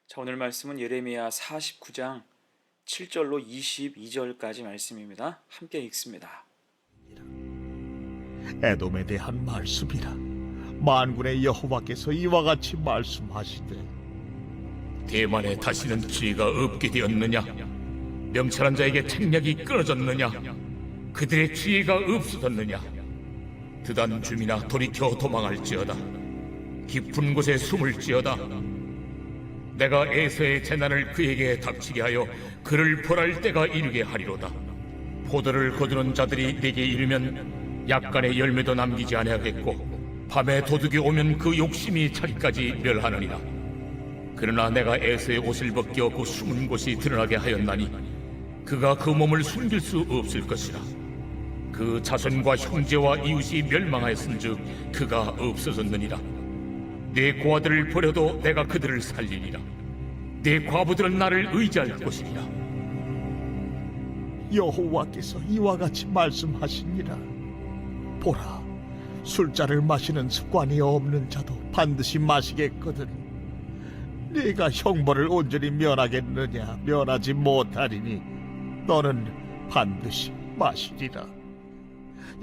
자, 오늘 말씀은 예레미야 49장 7절로 22절까지 말씀입니다. 함께 읽습니다. 에돔에 대한 말씀이라. 만군의 여호와께서 이와 같이 말씀하시되, 대만에 다시는 지혜가 없게 되었느냐? 명철한 자에게 책략이 끊어졌느냐? 그들의 지혜가 없어졌느냐? 드단 줌이나 돌이켜 도망할지어다. 깊은 곳에 숨을지어다. 내가 에서의 재난을 그에게 닥치게 하여 그를 벌할 때가 이르게 하리로다. 포도를 거두는 자들이 내게 이르면 약간의 열매도 남기지 아니하겠고, 밤에 도둑이 오면 그 욕심이 자기까지 멸하느니라. 그러나 내가 에서의 옷을 벗겨 그 숨은 곳이 드러나게 하였나니 그가 그 몸을 숨길 수 없을 것이라. 그 자손과 형제와 이웃이 멸망하였은즉 그가 없어졌느니라. 내 고아들을 버려도 내가 그들을 살리리라. 내 과부들은 나를 의지할 것이니라. 여호와께서 이와 같이 말씀하시니라. 보라, 술자를 마시는 습관이 없는 자도 반드시 마시겠거든. 네가 형벌을 온전히 면하겠느냐? 면하지 못하리니 너는 반드시 마시리라.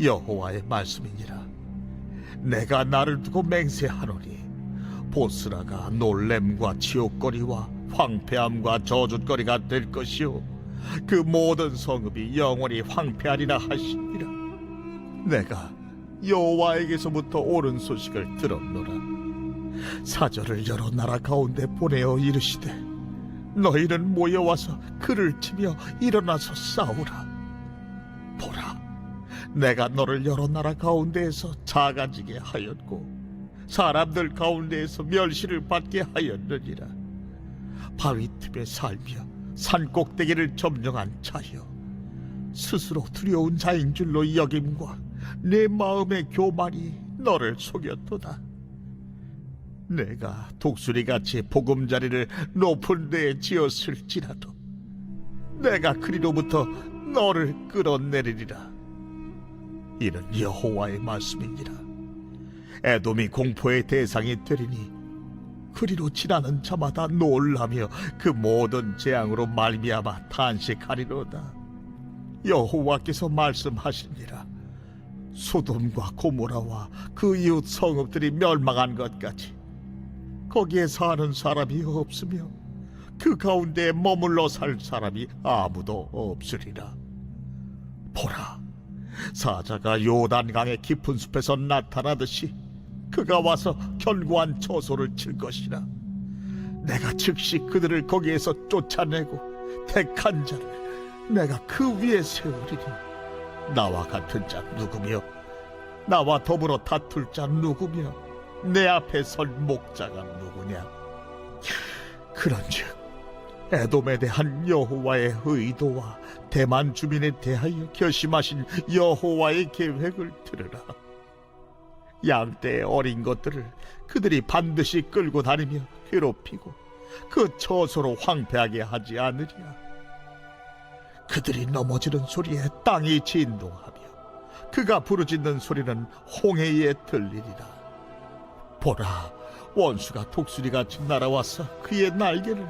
여호와의 말씀이니라. 내가 나를 두고 맹세하노니 보스라가 놀램과 치욕거리와 황폐함과 저주거리가 될 것이요 그 모든 성읍이 영원히 황폐하리라 하시니라. 내가 여호와에게서부터 옳은 소식을 들었노라. 사절을 여러 나라 가운데 보내어 이르시되, 너희는 모여와서 그를 치며 일어나서 싸우라. 보라, 내가 너를 여러 나라 가운데에서 작아지게 하였고 사람들 가운데에서 멸시를 받게 하였느니라. 바위 틈에 살며 산 꼭대기를 점령한 자여, 스스로 두려운 자인 줄로 여김과 내 마음의 교만이 너를 속였도다. 내가 독수리같이 보금자리를 높은 데에 지었을지라도 내가 그리로부터 너를 끌어내리리라. 이는 여호와의 말씀이니라. 에돔이 공포의 대상이 되리니 그리로 지나는 자마다 놀라며 그 모든 재앙으로 말미암아 탄식하리로다. 여호와께서 말씀하시니라. 소돔과 고모라와 그 이웃 성읍들이 멸망한 것 같이 거기에 사는 사람이 없으며 그 가운데 머물러 살 사람이 아무도 없으리라. 보라, 사자가 요단강의 깊은 숲에서 나타나듯이 그가 와서 견고한 처소를 칠 것이라. 내가 즉시 그들을 거기에서 쫓아내고 택한 자를 내가 그 위에 세우리니 나와 같은 자 누구며 나와 더불어 다툴 자 누구며 내 앞에 설 목자가 누구냐? 그런즉 에돔에 대한 여호와의 의도와 대만 주민에 대하여 결심하신 여호와의 계획을 들으라. 양떼의 어린 것들을 그들이 반드시 끌고 다니며 괴롭히고 그 처소로 황폐하게 하지 않으리라. 그들이 넘어지는 소리에 땅이 진동하며 그가 부르짖는 소리는 홍해에 들리리라. 보라, 원수가 독수리같이 날아와서 그의 날개를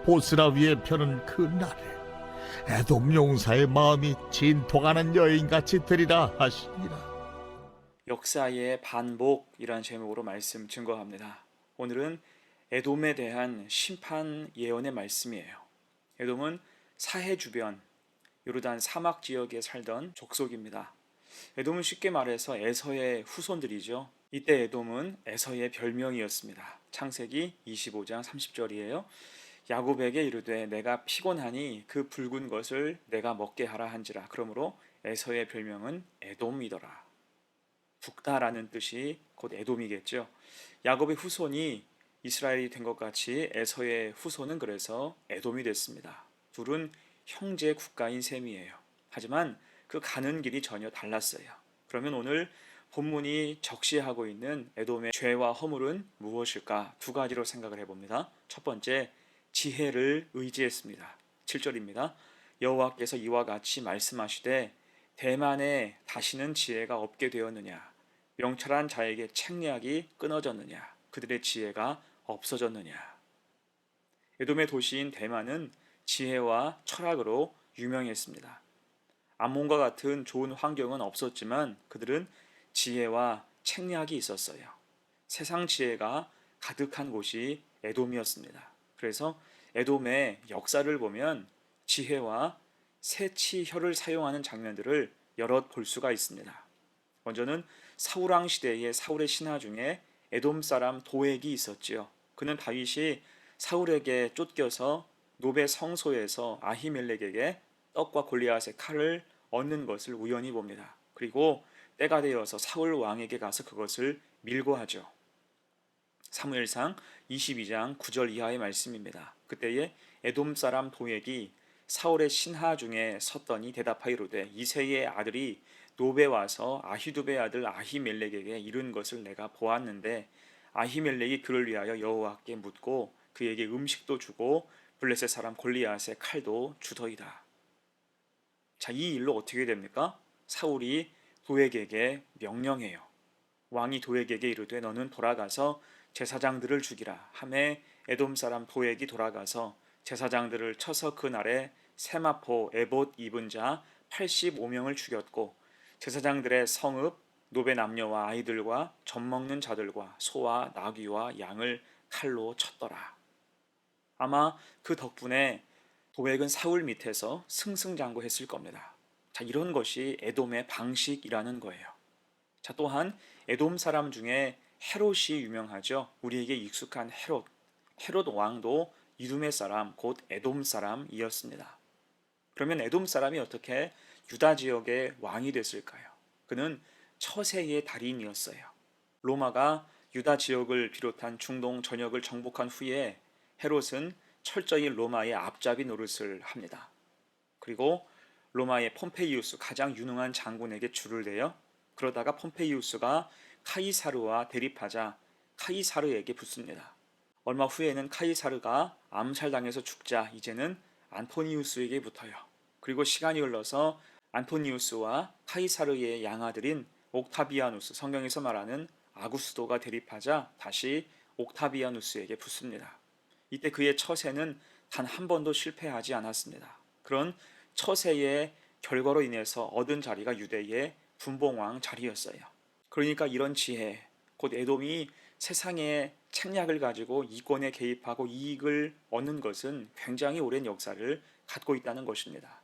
보스라 위에 펴는 그 날에 에돔 용사의 마음이 진통하는 여인같이 되리라 하시니라. 역사의 반복이라는 제목으로 말씀 증거합니다. 오늘은 에돔에 대한 심판 예언의 말씀이에요. 에돔은 사해 주변 요르단 사막 지역에 살던 족속입니다. 에돔은 쉽게 말해서 에서의 후손들이죠. 이때 에돔은 에서의 별명이었습니다. 창세기 25장 30절이에요. 야곱에게 이르되 내가 피곤하니 그 붉은 것을 내가 먹게 하라 한지라. 그러므로 에서의 별명은 에돔이더라. 붓다라는 뜻이 곧 에돔이겠죠. 야곱의 후손이 이스라엘이 된 것 같이 에서의 후손은 그래서 에돔이 됐습니다. 둘은 형제 국가인 셈이에요. 하지만 그 가는 길이 전혀 달랐어요. 그러면 오늘 본문이 적시하고 있는 에돔의 죄와 허물은 무엇일까? 두 가지로 생각을 해봅니다. 첫 번째, 지혜를 의지했습니다. 7절입니다. 여호와께서 이와 같이 말씀하시되 대만에 다시는 지혜가 없게 되었느냐? 명철한 자에게 책략이 끊어졌느냐? 그들의 지혜가 없어졌느냐? 에돔의 도시인 대만은 지혜와 철학으로 유명했습니다. 암몬과 같은 좋은 환경은 없었지만 그들은 지혜와 책략이 있었어요. 세상 지혜가 가득한 곳이 에돔이었습니다. 그래서 에돔의 역사를 보면 지혜와 새치혀를 사용하는 장면들을 여럿 볼 수가 있습니다. 먼저는 사울왕 시대의 사울의 신하 중에 에돔 사람 도액이 있었지요. 그는 다윗이 사울에게 쫓겨서 노베 성소에서 아히멜렉에게 떡과 골리앗의 칼을 얻는 것을 우연히 봅니다. 그리고 때가 되어서 사울 왕에게 가서 그것을 밀고 하죠. 사무엘상 22장 9절 이하의 말씀입니다. 그때에 에돔 사람 도액이 사울의 신하 중에 섰더니 대답하이로되 이새의 아들이 노베 와서 아히두베 아들 아히멜렉에게 이른 것을 내가 보았는데 아히멜렉이 그를 위하여 여호와께 묻고 그에게 음식도 주고 블레셋 사람 골리앗의 칼도 주더이다. 자, 이 일로 어떻게 됩니까? 사울이 도액에게 명령해요. 왕이 도액에게 이르되 너는 돌아가서 제사장들을 죽이라 하매 에돔 사람 도액이 돌아가서 제사장들을 쳐서 그날에 세마포 에봇 입은 자 85명을 죽였고 제사장들의 성읍 노베 남녀와 아이들과 젖 먹는 자들과 소와 나귀와 양을 칼로 쳤더라. 아마 그 덕분에 도액은 사울 밑에서 승승장구했을 겁니다. 자, 이런 것이 에돔의 방식이라는 거예요. 자, 또한 에돔 사람 중에 헤롯이 유명하죠. 우리에게 익숙한 헤롯. 헤롯 왕도 이두메 사람 곧 에돔 사람이었습니다. 그러면 에돔 사람이 어떻게 유다 지역의 왕이 됐을까요? 그는 처세의 달인이었어요. 로마가 유다 지역을 비롯한 중동 전역을 정복한 후에 헤롯은 철저히 로마의 앞잡이 노릇을 합니다. 그리고 로마의 폼페이우스 가장 유능한 장군에게 줄을 대요. 그러다가 폼페이우스가 카이사르와 대립하자 카이사르에게 붙습니다. 얼마 후에는 카이사르가 암살당해서 죽자 이제는 안토니우스에게 붙어요. 그리고 시간이 흘러서 안토니우스와 카이사르의 양아들인 옥타비아누스, 성경에서 말하는 아구스도가 대립하자 다시 옥타비아누스에게 붙습니다. 이때 그의 처세는 단 한 번도 실패하지 않았습니다. 그런 처세의 결과로 인해서 얻은 자리가 유대의 분봉왕 자리였어요. 그러니까 이런 지혜, 곧 에돔이 세상의 책략을 가지고 이권에 개입하고 이익을 얻는 것은 굉장히 오랜 역사를 갖고 있다는 것입니다.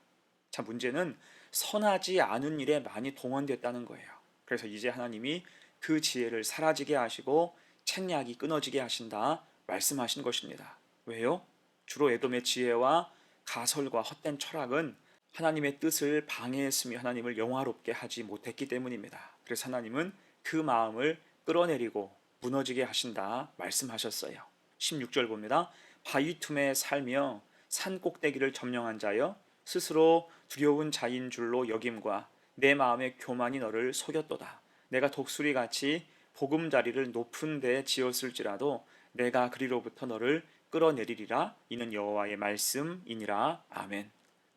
자, 문제는 선하지 않은 일에 많이 동원됐다는 거예요. 그래서 이제 하나님이 그 지혜를 사라지게 하시고 책략이 끊어지게 하신다 말씀하신 것입니다. 왜요? 주로 에돔의 지혜와 가설과 헛된 철학은 하나님의 뜻을 방해했으며 하나님을 영화롭게 하지 못했기 때문입니다. 그래서 하나님은 그 마음을 끌어내리고 무너지게 하신다 말씀하셨어요. 16절 봅니다. 바위 틈에 살며 산 꼭대기를 점령한 자여 스스로 두려운 자인 줄로 여김과 내 마음의 교만이 너를 속였도다. 내가 독수리같이 보금자리를 높은 데 지었을지라도 내가 그리로부터 너를 끌어내리리라. 이는 여호와의 말씀이니라. 아멘.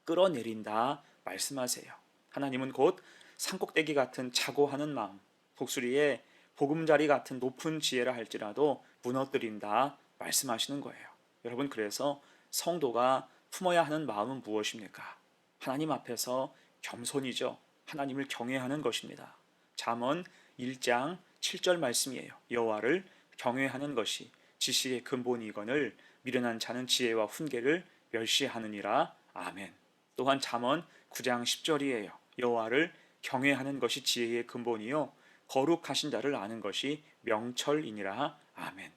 끌어내린다 말씀하세요. 하나님은 곧 산꼭대기 같은 자고하는 마음, 독수리의 보금자리 같은 높은 지혜라 할지라도 무너뜨린다 말씀하시는 거예요. 여러분, 그래서 성도가 품어야 하는 마음은 무엇입니까? 하나님 앞에서 겸손이죠. 하나님을 경외하는 것입니다. 잠언 1장 7절 말씀이에요. 여호와를 경외하는 것이 지식의 근본이거늘 미련한 자는 지혜와 훈계를 멸시하느니라. 아멘. 또한 잠언 9장 10절이에요. 여호와를 경외하는 것이 지혜의 근본이요 거룩하신 자를 아는 것이 명철이니라. 아멘.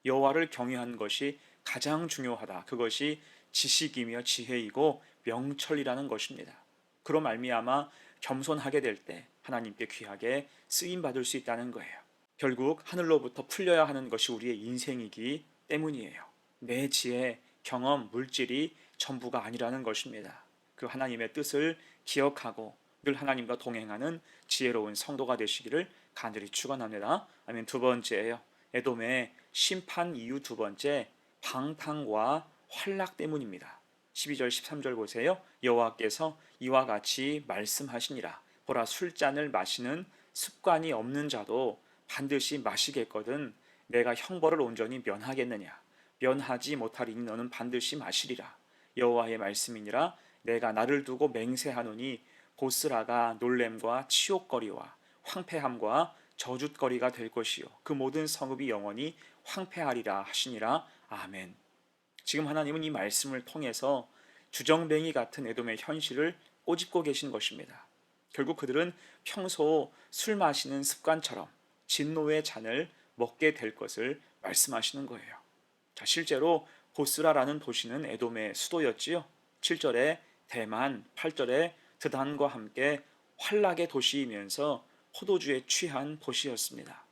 여호와를 경외하는 것이 가장 중요하다. 그것이 지식이며 지혜이고 명철이라는 것입니다. 그로 말미암아 겸손하게 될 때 하나님께 귀하게 쓰임 받을 수 있다는 거예요. 결국 하늘로부터 풀려야 하는 것이 우리의 인생이기 때문이에요. 내 지혜, 경험, 물질이 전부가 아니라는 것입니다. 그 하나님의 뜻을 기억하고 늘 하나님과 동행하는 지혜로운 성도가 되시기를 간절히 축원합니다. 아멘. 두 번째예요. 에돔의 심판 이유 두 번째, 방탕과 활락 때문입니다. 12절 13절 보세요. 여호와께서 이와 같이 말씀하시니라. 보라, 술잔을 마시는 습관이 없는 자도 반드시 마시겠거든 내가 형벌을 온전히 면하겠느냐. 면하지 못하리니 너는 반드시 마시리라. 여호와의 말씀이니라. 내가 나를 두고 맹세하노니 보스라가 놀램과 치욕거리와 황폐함과 저주거리가 될 것이요 그 모든 성읍이 영원히 황폐하리라 하시니라. 아멘. 지금 하나님은 이 말씀을 통해서 주정뱅이 같은 에돔의 현실을 꼬집고 계신 것입니다. 결국 그들은 평소 술 마시는 습관처럼 진노의 잔을 먹게 될 것을 말씀하시는 거예요. 자, 실제로 보스라라는 도시는 에돔의 수도였지요. 7절에 대만, 8절에 드단과 함께 환락의 도시이면서 포도주에 취한 도시였습니다.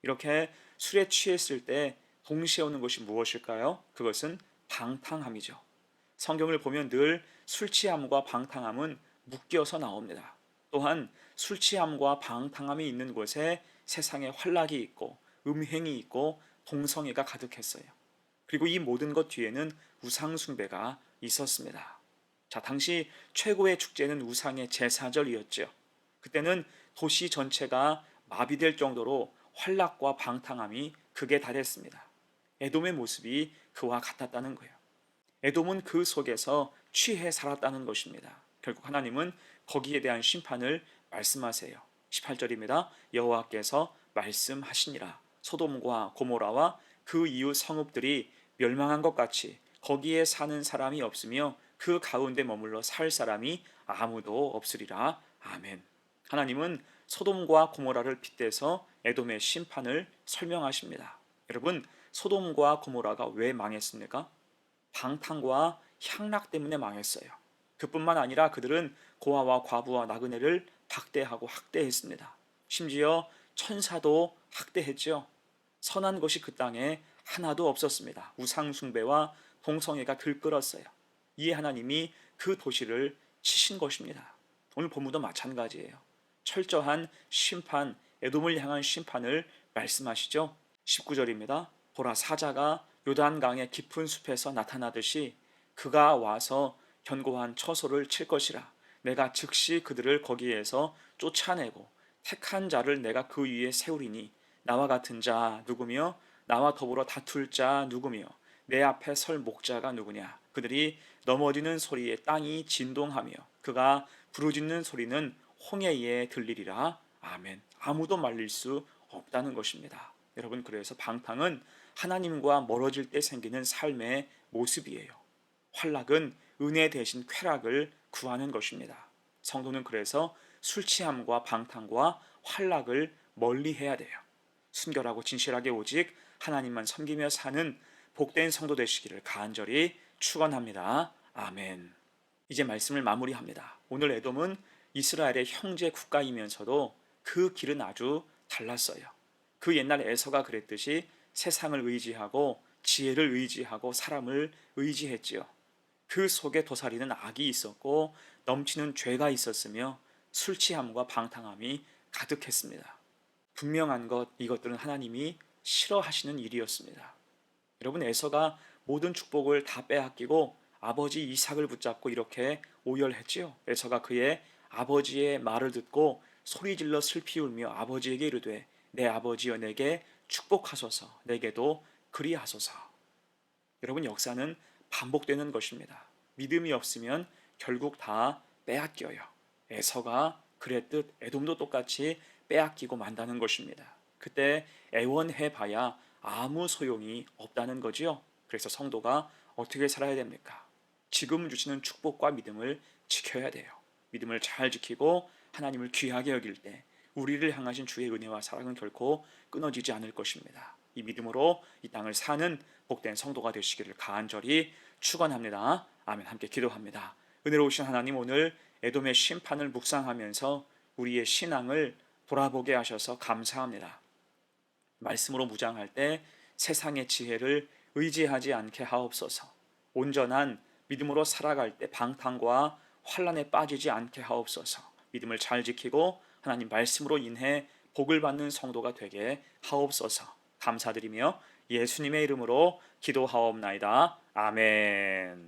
이렇게 술에 취했을 때 동시에 오는 것이 무엇일까요? 그것은 방탕함이죠. 성경을 보면 늘 술 취함과 방탕함은 묶여서 나옵니다. 또한 술 취함과 방탕함이 있는 곳에 세상에 환락이 있고 음행이 있고 동성애가 가득했어요. 그리고 이 모든 것 뒤에는 우상 숭배가 있었습니다. 자, 당시 최고의 축제는 우상의 제사절이었죠. 그때는 도시 전체가 마비될 정도로 환락과 방탕함이 극에 달했습니다. 에돔의 모습이 그와 같았다는 거예요. 에돔은 그 속에서 취해 살았다는 것입니다. 결국 하나님은 거기에 대한 심판을 말씀하세요. 18절입니다. 여호와께서 말씀하시니라. 소돔과 고모라와 그 이웃 성읍들이 멸망한 것 같이 거기에 사는 사람이 없으며 그 가운데 머물러 살 사람이 아무도 없으리라. 아멘. 하나님은 소돔과 고모라를 빗대서 에돔의 심판을 설명하십니다. 여러분, 소돔과 고모라가 왜 망했습니까? 방탕과 향락 때문에 망했어요. 그뿐만 아니라 그들은 고아와 과부와 나그네를 박대하고 학대했습니다. 심지어 천사도 학대했죠. 선한 것이 그 땅에 하나도 없었습니다. 우상 숭배와 동성애가 들끓었어요. 이에 하나님이 그 도시를 치신 것입니다. 오늘 본문도 마찬가지예요. 철저한 심판, 에돔을 향한 심판을 말씀하시죠. 19절입니다. 보라, 사자가 요단강의 깊은 숲에서 나타나듯이 그가 와서 견고한 처소를 칠 것이라. 내가 즉시 그들을 거기에서 쫓아내고 택한 자를 내가 그 위에 세우리니 나와 같은 자 누구며 나와 더불어 다툴 자 누구며 내 앞에 설 목자가 누구냐. 그들이 넘어지는 소리에 땅이 진동하며 그가 부르짖는 소리는 홍해에 들리리라. 아멘. 아무도 말릴 수 없다는 것입니다. 여러분, 그래서 방탕은 하나님과 멀어질 때 생기는 삶의 모습이에요. 환락은 은혜 대신 쾌락을 구하는 것입니다. 성도는 그래서 술 취함과 방탕과 환락을 멀리해야 돼요. 순결하고 진실하게 오직 하나님만 섬기며 사는 복된 성도 되시기를 간절히 축원합니다. 아멘. 이제 말씀을 마무리합니다. 오늘 에돔은 이스라엘의 형제 국가이면서도 그 길은 아주 달랐어요. 그 옛날 에서가 그랬듯이 세상을 의지하고 지혜를 의지하고 사람을 의지했지요. 그 속에 도사리는 악이 있었고 넘치는 죄가 있었으며 술 취함과 방탕함이 가득했습니다. 분명한 것, 이것들은 하나님이 싫어하시는 일이었습니다. 여러분, 에서가 모든 축복을 다 빼앗기고 아버지 이삭을 붙잡고 이렇게 오열했지요. 에서가 그의 아버지의 말을 듣고 소리질러 슬피 울며 아버지에게 이르되 내 아버지여 내게 축복하소서, 내게도 그리하소서. 여러분, 역사는 반복되는 것입니다. 믿음이 없으면 결국 다 빼앗겨요. 에서가 그랬듯 에돔도 똑같이 빼앗기고 만다는 것입니다. 그때 애원해봐야 아무 소용이 없다는 거지요. 그래서 성도가 어떻게 살아야 됩니까? 지금 주시는 축복과 믿음을 지켜야 돼요. 믿음을 잘 지키고 하나님을 귀하게 여길 때 우리를 향하신 주의 은혜와 사랑은 결코 끊어지지 않을 것입니다. 이 믿음으로 이 땅을 사는 복된 성도가 되시기를 간절히 축원합니다. 아멘. 함께 기도합니다. 은혜로우신 하나님, 오늘 에돔의 심판을 묵상하면서 우리의 신앙을 돌아보게 하셔서 감사합니다. 말씀으로 무장할 때 세상의 지혜를 의지하지 않게 하옵소서. 온전한 믿음으로 살아갈 때 방탕과 환란에 빠지지 않게 하옵소서. 믿음을 잘 지키고 하나님 말씀으로 인해 복을 받는 성도가 되게 하옵소서. 감사드리며 예수님의 이름으로 기도하옵나이다. 아멘.